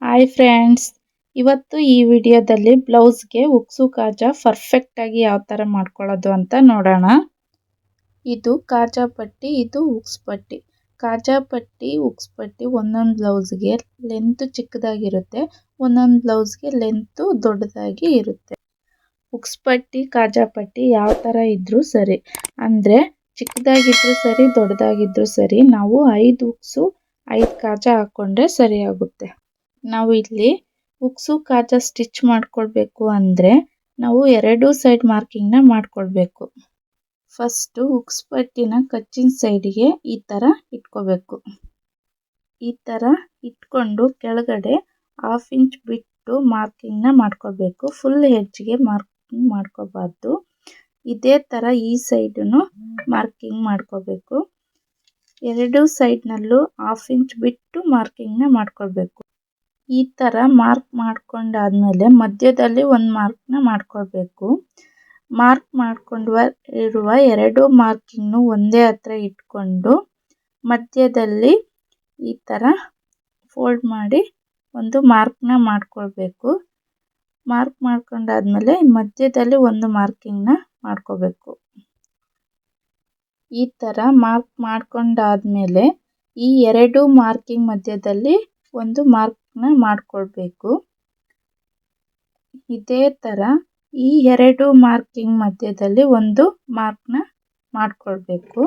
Hi friends, ಇವತ್ತು ಈ ವಿಡಿಯೋದಲ್ಲಿ ಬ್ಲೌಸ್ಗೆ ಉಕ್ಸು ಕಾಜಾ ಪರ್ಫೆಕ್ಟಾಗಿ ಯಾವ ಥರ ಮಾಡ್ಕೊಳ್ಳೋದು ಅಂತ ನೋಡೋಣ. ಇದು ಕಾಜಾ ಪಟ್ಟಿ, ಇದು ಉಕ್ಸ್ ಪಟ್ಟಿ. ಕಾಜಾ ಪಟ್ಟಿ, ಉಕ್ಸ್ ಪಟ್ಟಿ ಒಂದೊಂದು ಬ್ಲೌಸ್ಗೆ ಲೆಂತ್ ಚಿಕ್ಕದಾಗಿರುತ್ತೆ, ಒಂದೊಂದು ಬ್ಲೌಸ್ಗೆ ಲೆಂತು ದೊಡ್ಡದಾಗಿ ಇರುತ್ತೆ. ಉಕ್ಸ್ ಪಟ್ಟಿ, ಕಾಜಾ ಪಟ್ಟಿ ಯಾವ ಥರ ಇದ್ರೂ ಸರಿ, ಅಂದರೆ ಚಿಕ್ಕದಾಗಿದ್ರೂ ಸರಿ ದೊಡ್ಡದಾಗಿದ್ರೂ ಸರಿ, ನಾವು 5 ಉಕ್ಸು 5 ಕಾಜಾ ಹಾಕ್ಕೊಂಡ್ರೆ ಸರಿಯಾಗುತ್ತೆ. ನಾವು ಇಲ್ಲಿ ಉಕ್ಸು ಕಾಜಾ ಸ್ಟಿಚ್ ಮಾಡ್ಕೊಳ್ಬೇಕು ಅಂದರೆ ನಾವು 2 ಸೈಡ್ ಮಾರ್ಕಿಂಗ್ನ ಮಾಡ್ಕೊಳ್ಬೇಕು. ಫಸ್ಟು ಉಕ್ಸ್ ಪಟ್ಟಿನ ಕಚ್ಚಿನ ಸೈಡಿಗೆ ಈ ಥರ ಇಟ್ಕೋಬೇಕು. ಈ ಥರ ಇಟ್ಕೊಂಡು ಕೆಳಗಡೆ 1/2 ಇಂಚ್ ಬಿಟ್ಟು ಮಾರ್ಕಿಂಗ್ನ ಮಾಡ್ಕೊಳ್ಬೇಕು. ಫುಲ್ ಎಡ್ಜ್ಗೆ ಮಾರ್ಕಿಂಗ್ ಮಾಡ್ಕೋಬಾರ್ದು. ಇದೇ ಥರ ಈ ಸೈಡನ್ನು ಮಾರ್ಕಿಂಗ್ ಮಾಡ್ಕೋಬೇಕು. 2 ಸೈಡ್ನಲ್ಲೂ 1/2 ಇಂಚ್ ಬಿಟ್ಟು ಮಾರ್ಕಿಂಗ್ನ ಮಾಡ್ಕೊಳ್ಬೇಕು. ಈ ಥರ ಮಾರ್ಕ್ ಮಾಡ್ಕೊಂಡಾದ್ಮೇಲೆ ಮಧ್ಯದಲ್ಲಿ ಒಂದು ಮಾರ್ಕ್ನ ಮಾಡ್ಕೊಳ್ಬೇಕು. ಮಾರ್ಕ್ ಮಾಡ್ಕೊಂಡು ಇರುವ 2 ಮಾರ್ಕಿಂಗ್ನು ಒಂದೇ ಹತ್ರ ಇಟ್ಕೊಂಡು ಮಧ್ಯದಲ್ಲಿ ಈ ಥರ ಫೋಲ್ಡ್ ಮಾಡಿ ಒಂದು ಮಾರ್ಕ್ನ ಮಾಡ್ಕೊಳ್ಬೇಕು. ಮಾರ್ಕ್ ಮಾಡ್ಕೊಂಡಾದ್ಮೇಲೆ ಮಧ್ಯದಲ್ಲಿ ಒಂದು ಮಾರ್ಕಿಂಗ್ನ ಮಾಡ್ಕೋಬೇಕು. ಈ ಥರ ಮಾರ್ಕ್ ಮಾಡ್ಕೊಂಡಾದ್ಮೇಲೆ ಈ 2 ಮಾರ್ಕಿಂಗ್ ಮಧ್ಯದಲ್ಲಿ ಒಂದು ಮಾರ್ಕ್ನ ಮಾಡ್ಕೊಳ್ಬೇಕು. ಇದೇ ಥರ ಈ 2 ಮಾರ್ಕಿಂಗ್ ಮಧ್ಯದಲ್ಲಿ ಒಂದು ಮಾರ್ಕ್ನ ಮಾಡ್ಕೊಳ್ಬೇಕು.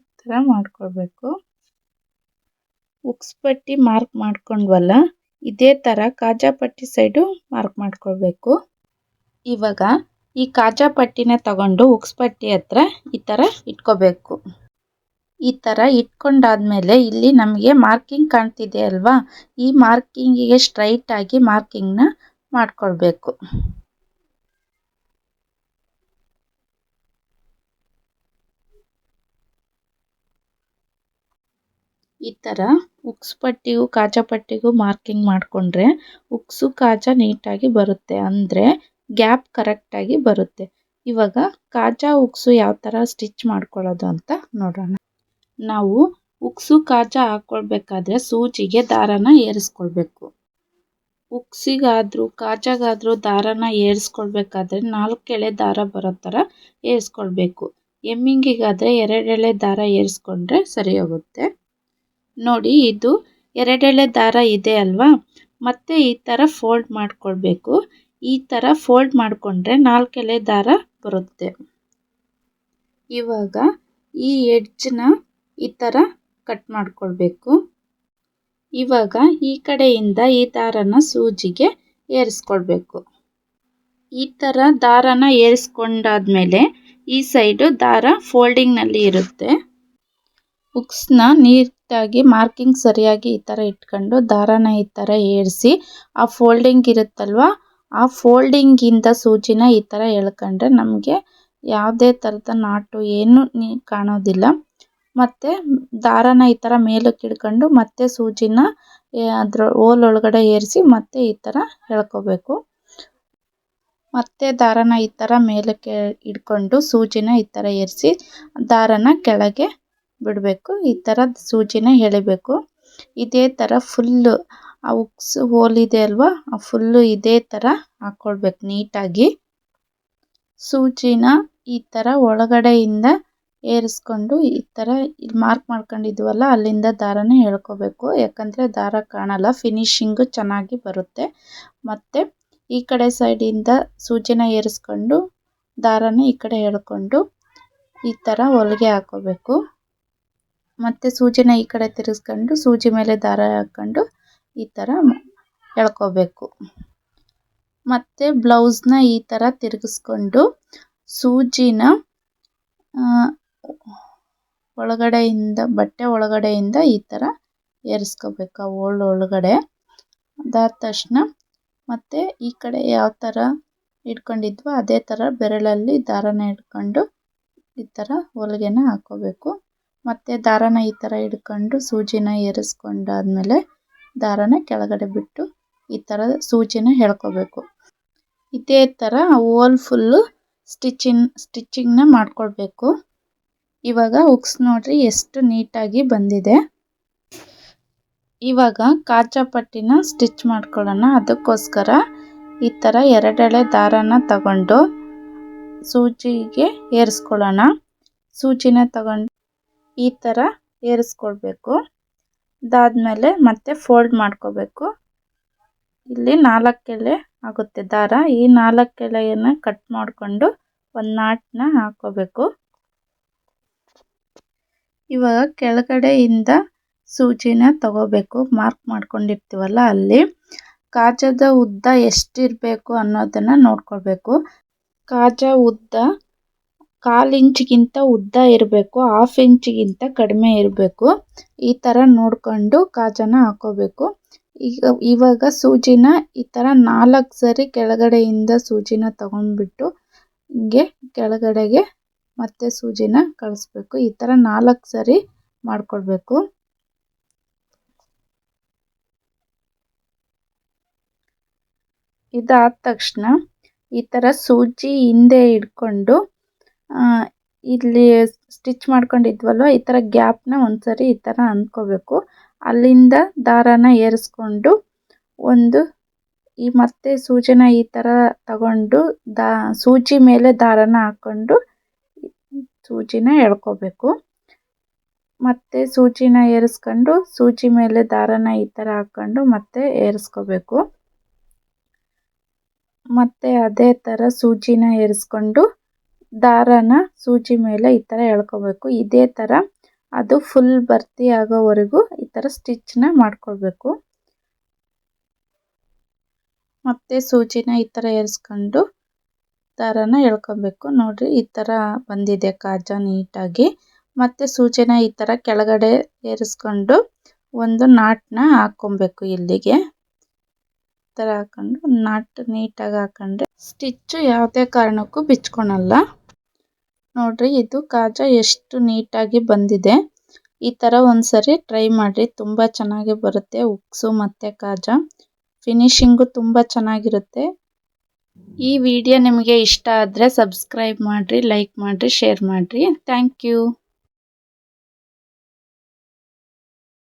ಈ ಥರ ಮಾಡ್ಕೊಳ್ಬೇಕು. ಉಕ್ಸ್ ಪಟ್ಟಿ ಮಾರ್ಕ್ ಮಾಡ್ಕೊಂಡ್ವಲ್ಲ, ಇದೇ ಥರ ಕಾಜಾ ಪಟ್ಟಿ ಸೈಡು ಮಾರ್ಕ್ ಮಾಡ್ಕೊಳ್ಬೇಕು. ಇವಾಗ ಈ ಕಾಜಾ ಪಟ್ಟಿನ ತಗೊಂಡು ಉಕ್ಸ್ ಪಟ್ಟಿ ಹತ್ರ ಈ ಥರ ಇಟ್ಕೋಬೇಕು. ಈ ಥರ ಇಟ್ಕೊಂಡಾದ್ಮೇಲೆ ಇಲ್ಲಿ ನಮಗೆ ಮಾರ್ಕಿಂಗ್ ಕಾಣ್ತಿದೆ ಅಲ್ವಾ, ಈ ಮಾರ್ಕಿಂಗಿಗೆ ಸ್ಟ್ರೈಟ್ ಆಗಿ ಮಾರ್ಕಿಂಗ್ನ ಮಾಡ್ಕೊಳ್ಬೇಕು. ಈ ಥರ ಉಕ್ಸ್ ಪಟ್ಟಿಗೂ ಕಾಜಾ ಪಟ್ಟಿಗೂ ಮಾರ್ಕಿಂಗ್ ಮಾಡಿಕೊಂಡ್ರೆ ಉಕ್ಸು ಕಾಜಾ ನೀಟಾಗಿ ಬರುತ್ತೆ, ಅಂದರೆ ಗ್ಯಾಪ್ ಕರೆಕ್ಟಾಗಿ ಬರುತ್ತೆ. ಇವಾಗ ಕಾಜಾ ಉಕ್ಸು ಯಾವ ಥರ ಸ್ಟಿಚ್ ಮಾಡ್ಕೊಳ್ಳೋದು ಅಂತ ನೋಡೋಣ. ನಾವು ಉಕ್ಸು ಕಾಜಾ ಹಾಕ್ಕೊಳ್ಬೇಕಾದ್ರೆ ಸೂಜಿಗೆ ದಾರನ ಏರಿಸ್ಕೊಳ್ಬೇಕು. ಉಕ್ಸಿಗಾದರೂ ಕಾಜಾಗಾದರೂ ದಾರನ ಏರಿಸ್ಕೊಳ್ಬೇಕಾದ್ರೆ 4 ಎಳೆ ದಾರ ಬರೋ ಥರ ಏರಿಸ್ಕೊಳ್ಬೇಕು. ಎಮ್ಮಿಂಗಿಗಾದರೆ 2 ಎಳೆ ದಾರ ಏರಿಸ್ಕೊಂಡ್ರೆ ಸರಿ ಹೋಗುತ್ತೆ. ನೋಡಿ, ಇದು 2 ಎಳೆ ದಾರ ಇದೆ ಅಲ್ವಾ, ಮತ್ತೆ ಈ ಥರ ಫೋಲ್ಡ್ ಮಾಡ್ಕೊಳ್ಬೇಕು. ಈ ಥರ ಫೋಲ್ಡ್ ಮಾಡಿಕೊಂಡ್ರೆ 4 ಎಳೆ ದಾರ ಬರುತ್ತೆ. ಇವಾಗ ಈ ಎಡ್ಜ್ನ ಈ ಥರ ಕಟ್ ಮಾಡ್ಕೊಳ್ಬೇಕು. ಇವಾಗ ಈ ಕಡೆಯಿಂದ ಈ ದಾರನ ಸೂಜಿಗೆ ಏರಿಸ್ಕೊಳ್ಬೇಕು. ಈ ಥರ ದಾರನ ಏರಿಸ್ಕೊಂಡಾದ್ಮೇಲೆ ಈ ಸೈಡು ದಾರ ಫೋಲ್ಡಿಂಗ್ನಲ್ಲಿ ಇರುತ್ತೆ. ಉಕ್ಸ್ನ ನೀಟಾಗಿ ಮಾರ್ಕಿಂಗ್ ಸರಿಯಾಗಿ ಈ ಥರ ಇಟ್ಕೊಂಡು ದಾರನ ಈ ಥರ ಏರಿಸಿ ಆ ಫೋಲ್ಡಿಂಗ್ ಇರುತ್ತಲ್ವ, ಆ ಫೋಲ್ಡಿಂಗಿಂದ ಸೂಜಿನ ಈ ಥರ ಎಳ್ಕೊಂಡ್ರೆ ನಮಗೆ ಯಾವುದೇ ಥರದ ನಾಟು ಏನು ಕಾಣೋದಿಲ್ಲ. ಮತ್ತು ದಾರನ ಈ ಥರ ಮೇಲಕ್ಕೆ ಇಡ್ಕೊಂಡು ಮತ್ತೆ ಸೂಜಿನ ಅದರ ಹೋಲ್ ಒಳಗಡೆ ಏರಿಸಿ ಮತ್ತೆ ಈ ಥರ ಎಳ್ಕೋಬೇಕು. ಮತ್ತೆ ದಾರನ ಈ ಥರ ಮೇಲಕ್ಕೆ ಇಡ್ಕೊಂಡು ಸೂಜಿನ ಈ ಥರ ಏರಿಸಿ ದಾರನ ಕೆಳಗೆ ಬಿಡಬೇಕು. ಈ ಥರ ಸೂಜಿನ ಎಳಿಬೇಕು. ಇದೇ ಥರ ಫುಲ್ಲು ಆ ಉಕ್ಸ್ ಹೋಲ್ ಇದೆ ಅಲ್ವಾ, ಆ ಫುಲ್ಲು ಇದೇ ಥರ ಹಾಕ್ಕೊಳ್ಬೇಕು ನೀಟಾಗಿ. ಸೂಜಿನ ಈ ಥರ ಒಳಗಡೆಯಿಂದ ಏರಿಸ್ಕೊಂಡು ಈ ಥರ ಇಲ್ಲಿ ಮಾರ್ಕ್ ಮಾಡ್ಕೊಂಡಿದ್ವಲ್ಲ ಅಲ್ಲಿಂದ ದಾರನ ಎಳ್ಕೋಬೇಕು. ಯಾಕಂದರೆ ದಾರ ಕಾಣಲ್ಲ, ಫಿನಿಶಿಂಗು ಚೆನ್ನಾಗಿ ಬರುತ್ತೆ. ಮತ್ತು ಈ ಕಡೆ ಸೈಡಿಂದ ಸೂಜಿನ ಏರಿಸ್ಕೊಂಡು ದಾರನ ಈ ಕಡೆ ಎಳ್ಕೊಂಡು ಈ ಥರ ಹೊಲಿಗೆ ಹಾಕೋಬೇಕು. ಮತ್ತು ಸೂಜಿನ ಈ ಕಡೆ ತಿರುಗಿಸ್ಕೊಂಡು ಸೂಜಿ ಮೇಲೆ ದಾರ ಹಾಕ್ಕೊಂಡು ಈ ಥರ ಎಳ್ಕೋಬೇಕು. ಮತ್ತು ಬ್ಲೌಸ್ನ ಈ ಥರ ತಿರುಗಿಸ್ಕೊಂಡು ಸೂಜಿನ ಒಳಗಡೆಯಿಂದ ಬಟ್ಟೆ ಒಳಗಡೆಯಿಂದ ಈ ಥರ ಏರಿಸ್ಕೋಬೇಕು ಆ ಹೋಲ್ ಒಳಗಡೆ. ಅದಾದ ತಕ್ಷಣ ಮತ್ತು ಈ ಕಡೆ ಯಾವ ಥರ ಇಟ್ಕೊಂಡಿದ್ವೋ ಅದೇ ಥರ ಬೆರಳಲ್ಲಿ ದಾರನ ಇಟ್ಕೊಂಡು ಈ ಥರ ಹೊಲಿಗೆನ ಹಾಕೋಬೇಕು. ಮತ್ತು ದಾರನ ಈ ಥರ ಹಿಡ್ಕೊಂಡು ಸೂಜಿನ ಏರಿಸ್ಕೊಂಡಾದ್ಮೇಲೆ ದಾರನ ಕೆಳಗಡೆ ಬಿಟ್ಟು ಈ ಥರ ಸೂಜಿನ ಎಳ್ಕೋಬೇಕು. ಇದೇ ಥರ ಹೋಲ್ ಫುಲ್ಲು ಸ್ಟಿಚಿಂಗ್ನ ಮಾಡ್ಕೊಳ್ಬೇಕು. ಇವಾಗ ಉಕ್ಸ್ ನೋಡ್ರಿ ಎಷ್ಟು ನೀಟಾಗಿ ಬಂದಿದೆ. ಇವಾಗ ಕಾಜಾ ಪಟ್ಟಿನ ಸ್ಟಿಚ್ ಮಾಡ್ಕೊಳ್ಳೋಣ. ಅದಕ್ಕೋಸ್ಕರ ಈ ಥರ 2 ಎಳೆ ದಾರನ ತಗೊಂಡು ಸೂಜಿಗೆ ಏರಿಸ್ಕೊಳ್ಳೋಣ. ಸೂಜಿನ ತಗೊಂಡು ಈ ಥರ ಏರಿಸ್ಕೊಳ್ಬೇಕು. ಅದಾದಮೇಲೆ ಮತ್ತೆ ಫೋಲ್ಡ್ ಮಾಡ್ಕೋಬೇಕು. ಇಲ್ಲಿ 4 ಎಳೆ ಆಗುತ್ತೆ ದಾರ. ಈ 4 ಎಳೆಯನ್ನು ಕಟ್ ಮಾಡಿಕೊಂಡು ಒಂದು ನಾಟನ್ನ ಹಾಕೋಬೇಕು. ಇವಾಗ ಕೆಳಗಡೆಯಿಂದ ಸೂಜಿನ ತಗೋಬೇಕು. ಮಾರ್ಕ್ ಮಾಡ್ಕೊಂಡಿರ್ತೀವಲ್ಲ ಅಲ್ಲಿ ಕಾಜಾದ ಉದ್ದ ಎಷ್ಟಿರಬೇಕು ಅನ್ನೋದನ್ನು ನೋಡ್ಕೊಳ್ಬೇಕು. ಕಾಜಾ ಉದ್ದ 1/4 ಇಂಚಿಗಿಂತ ಉದ್ದ ಇರಬೇಕು, 1/2 ಇಂಚಿಗಿಂತ ಕಡಿಮೆ ಇರಬೇಕು. ಈ ಥರ ನೋಡಿಕೊಂಡು ಕಾಜಾನ ಹಾಕೋಬೇಕು. ಇವಾಗ ಸೂಜಿನ ಈ ಥರ 4 ಸರಿ ಕೆಳಗಡೆಯಿಂದ ಸೂಜಿನ ತಗೊಂಡ್ಬಿಟ್ಟು ಹಿಂಗೆ ಕೆಳಗಡೆಗೆ ಮತ್ತೆ ಸೂಜಿನ ಕಳಿಸ್ಬೇಕು. ಈ ಥರ 4 ಸರಿ ಮಾಡ್ಕೊಳ್ಬೇಕು. ಇದಾದ ತಕ್ಷಣ ಈ ಥರ ಸೂಜಿ ಹಿಂದೆ ಇಟ್ಕೊಂಡು ಇಲ್ಲಿ ಸ್ಟಿಚ್ ಮಾಡ್ಕೊಂಡಿದ್ವಲ್ವ ಈ ಥರ ಗ್ಯಾಪ್ನ ಒಂದ್ಸರಿ ಈ ಥರ ಅಂದ್ಕೋಬೇಕು. ಅಲ್ಲಿಂದ ದಾರಾನ ಏರಿಸ್ಕೊಂಡು ಮತ್ತೆ ಸೂಜಿನ ಈ ಥರ ತಗೊಂಡು ಸೂಜಿ ಮೇಲೆ ದಾರಾನ ಹಾಕ್ಕೊಂಡು ಸೂಜಿನ ಎಳ್ಕೋಬೇಕು. ಮತ್ತೆ ಸೂಜಿನ ಏರಿಸ್ಕೊಂಡು ಸೂಜಿ ಮೇಲೆ ದಾರಾನ ಈ ಥರ ಹಾಕ್ಕೊಂಡು ಮತ್ತೆ ಏರಿಸ್ಕೋಬೇಕು. ಮತ್ತೆ ಅದೇ ಥರ ಸೂಜಿನ ಏರಿಸ್ಕೊಂಡು ದಾರಾನ ಸೂಜಿ ಮೇಲೆ ಈ ಥರ ಎಳ್ಕೋಬೇಕು. ಇದೇ ಥರ ಅದು ಫುಲ್ ಭರ್ತಿ ಆಗೋವರೆಗೂ ಈ ಥರ ಸ್ಟಿಚ್ನ ಮಾಡ್ಕೊಳ್ಬೇಕು. ಮತ್ತೆ ಸೂಜಿನ ಈ ಥರ ಏರಿಸ್ಕೊಂಡು ದಾರಾನ ಎಳ್ಕೊಬೇಕು. ನೋಡ್ರಿ ಈ ಥರ ಬಂದಿದೆ ಕಾಜಾ ನೀಟಾಗಿ. ಮತ್ತೆ ಸೂಜಿನ ಈ ಥರ ಕೆಳಗಡೆ ಏರಿಸ್ಕೊಂಡು ಒಂದು ನಾಟನ್ನ ಹಾಕ್ಕೊಬೇಕು. ಇಲ್ಲಿಗೆ ಈ ಥರ ಹಾಕೊಂಡು ನಾಟ್ ನೀಟಾಗಿ ಹಾಕೊಂಡ್ರೆ ಸ್ಟಿಚ್ಚು ಯಾವುದೇ ಕಾರಣಕ್ಕೂ ಬಿಚ್ಕೊಳಲ್ಲ. ನೋಡ್ರಿ ಇದು ಕಾಜಾ ಎಷ್ಟು ನೀಟಾಗಿ ಬಂದಿದೆ. ಈ ಥರ ಒಂದ್ಸರಿ ಟ್ರೈ ಮಾಡಿರಿ, ತುಂಬ ಚೆನ್ನಾಗಿ ಬರುತ್ತೆ. ಉಕ್ಸು ಮತ್ತು ಕಾಜಾ ಫಿನಿಶಿಂಗು ತುಂಬ ಚೆನ್ನಾಗಿರುತ್ತೆ. ಈ ವಿಡಿಯೋ ನಿಮಗೆ ಇಷ್ಟ ಆದರೆ ಸಬ್ಸ್ಕ್ರೈಬ್ ಮಾಡಿರಿ, ಲೈಕ್ ಮಾಡಿರಿ, ಶೇರ್ ಮಾಡಿರಿ. Thank you.